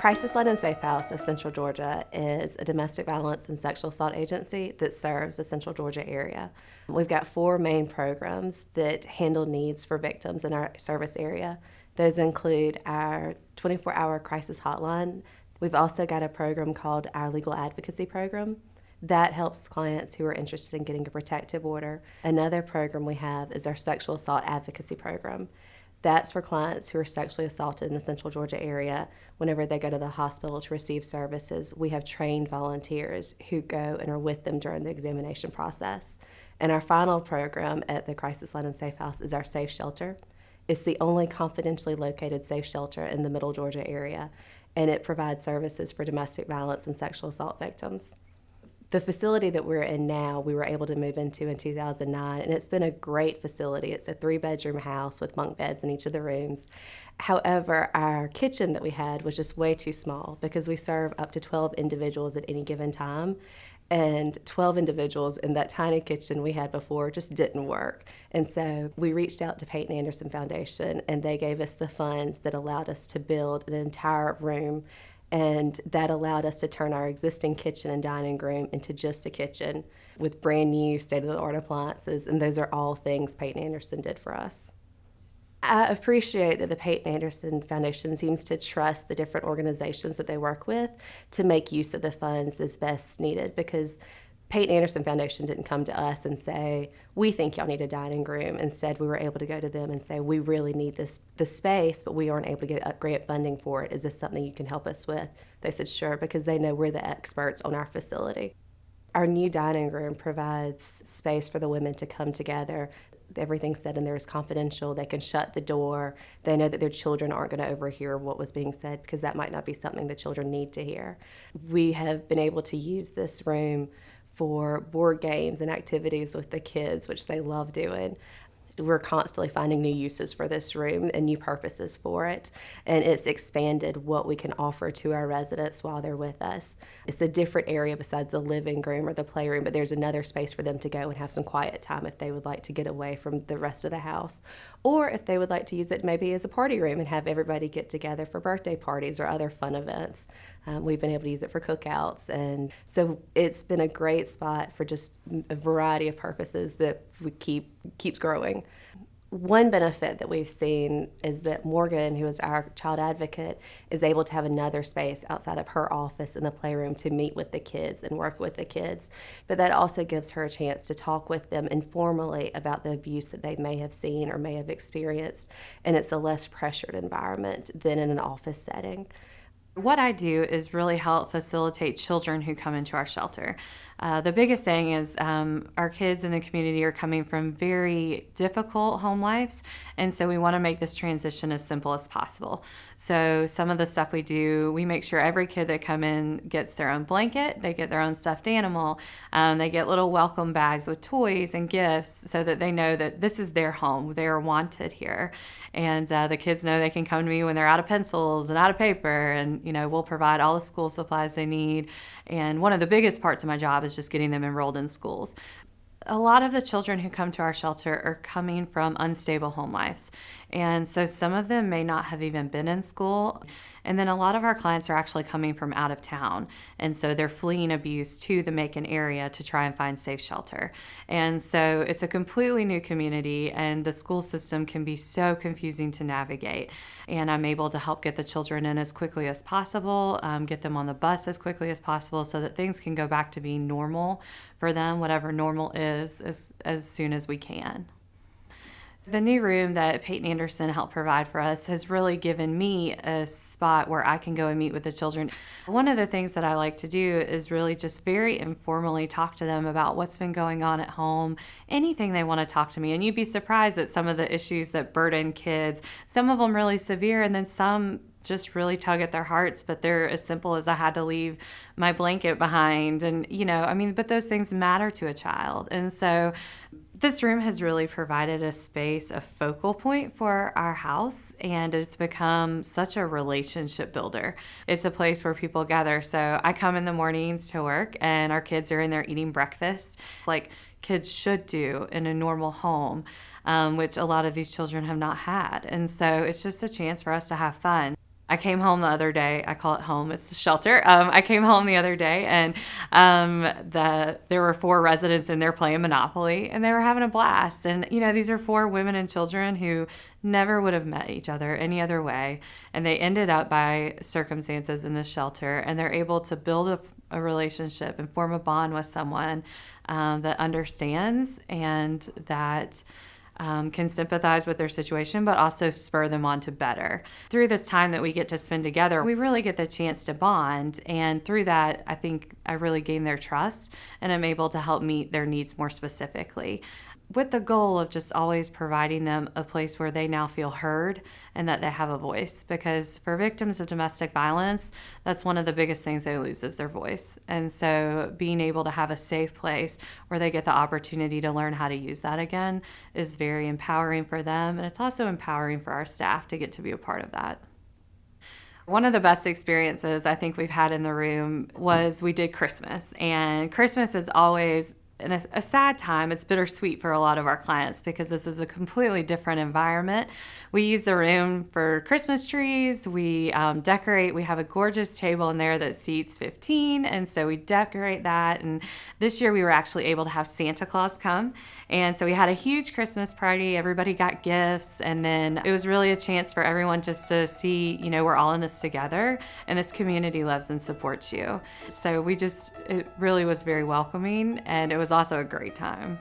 Crisis Line and Safe House of Central Georgia is a domestic violence and sexual assault agency that serves the Central Georgia area. We've got 4 main programs that handle needs for victims in our service area. Those include our 24-hour crisis hotline. We've also got a program called our Legal Advocacy Program. That helps clients who are interested in getting a protective order. Another program we have is our Sexual Assault Advocacy Program. That's for clients who are sexually assaulted in the Central Georgia area. Whenever they go to the hospital to receive services, we have trained volunteers who go and are with them during the examination process. And our final program at the Crisis Line and Safe House is our Safe Shelter. It's the only confidentially located safe shelter in the Middle Georgia area, and it provides services for domestic violence and sexual assault victims. The facility that we're in now, we were able to move into in 2009, and it's been a great facility. It's a 3-bedroom house with bunk beds in each of the rooms. However, our kitchen that we had was just way too small because we serve up to 12 individuals at any given time, and 12 individuals in that tiny kitchen we had before just didn't work. And so we reached out to Peyton Anderson Foundation, and they gave us the funds that allowed us to build an entire room. And that allowed us to turn our existing kitchen and dining room into just a kitchen with brand new state-of-the-art appliances, and those are all things Peyton Anderson did for us. I appreciate that the Peyton Anderson Foundation seems to trust the different organizations that they work with to make use of the funds as best needed, because Peyton Anderson Foundation didn't come to us and say, we think y'all need a dining room. Instead, we were able to go to them and say, we really need this space, but we aren't able to get grant funding for it. Is this something you can help us with? They said, sure, because they know we're the experts on our facility. Our new dining room provides space for the women to come together. Everything said in there is confidential. They can shut the door. They know that their children aren't going to overhear what was being said, because that might not be something the children need to hear. We have been able to use this room for board games and activities with the kids, which they love doing. We're constantly finding new uses for this room and new purposes for it, and it's expanded what we can offer to our residents while they're with us. It's a different area besides the living room or the playroom, but there's another space for them to go and have some quiet time if they would like to get away from the rest of the house, or if they would like to use it maybe as a party room and have everybody get together for birthday parties or other fun events. We've been able to use it for cookouts, and so it's been a great spot for just a variety of purposes that we keeps growing. One benefit that we've seen is that Morgan, who is our child advocate, is able to have another space outside of her office in the playroom to meet with the kids and work with the kids. But that also gives her a chance to talk with them informally about the abuse that they may have seen or may have experienced, and it's a less pressured environment than in an office setting. What I do is really help facilitate children who come into our shelter. The biggest thing is our kids in the community are coming from very difficult home lives, and so we want to make this transition as simple as possible. So some of the stuff we do, we make sure every kid that come in gets their own blanket, they get their own stuffed animal, they get little welcome bags with toys and gifts so that they know that this is their home, they are wanted here. And the kids know they can come to me when they're out of pencils and out of paper, and we'll provide all the school supplies they need. And one of the biggest parts of my job is just getting them enrolled in schools. A lot of the children who come to our shelter are coming from unstable home lives. And so some of them may not have even been in school. And then a lot of our clients are actually coming from out of town. And so they're fleeing abuse to the Macon area to try and find safe shelter. And so it's a completely new community, and the school system can be so confusing to navigate. And I'm able to help get the children in as quickly as possible, get them on the bus as quickly as possible so that things can go back to being normal for them, whatever normal is, as soon as we can. The new room that Peyton Anderson helped provide for us has really given me a spot where I can go and meet with the children. One of the things that I like to do is really just very informally talk to them about what's been going on at home, anything they want to talk to me. And you'd be surprised at some of the issues that burden kids. Some of them really severe, and then some just really tug at their hearts, but they're as simple as I had to leave my blanket behind. And, but those things matter to a child. And so this room has really provided a space, a focal point for our house, and it's become such a relationship builder. It's a place where people gather. So I come in the mornings to work, and our kids are in there eating breakfast like kids should do in a normal home, which a lot of these children have not had. And so it's just a chance for us to have fun. I came home the other day. I call it home. It's a shelter. I came home the other day, and there were 4 residents in there playing Monopoly, and they were having a blast. And these are 4 women and children who never would have met each other any other way, and they ended up by circumstances in this shelter, and they're able to build a relationship and form a bond with someone that understands and that can sympathize with their situation, but also spur them on to better. Through this time that we get to spend together, we really get the chance to bond. And through that, I think I really gain their trust and I'm able to help meet their needs more specifically, with the goal of just always providing them a place where they now feel heard and that they have a voice. Because for victims of domestic violence, that's one of the biggest things they lose is their voice. And so being able to have a safe place where they get the opportunity to learn how to use that again is very empowering for them. And it's also empowering for our staff to get to be a part of that. One of the best experiences I think we've had in the room was we did Christmas. And Christmas is always a sad time. It's bittersweet for a lot of our clients because this is a completely different environment. We use the room for Christmas trees. We decorate. We have a gorgeous table in there that seats 15, and so we decorate that. And this year we were actually able to have Santa Claus come, and so we had a huge Christmas party. Everybody got gifts, and then it was really a chance for everyone just to see, we're all in this together, and this community loves and supports you. So it really was very welcoming, and it was also a great time.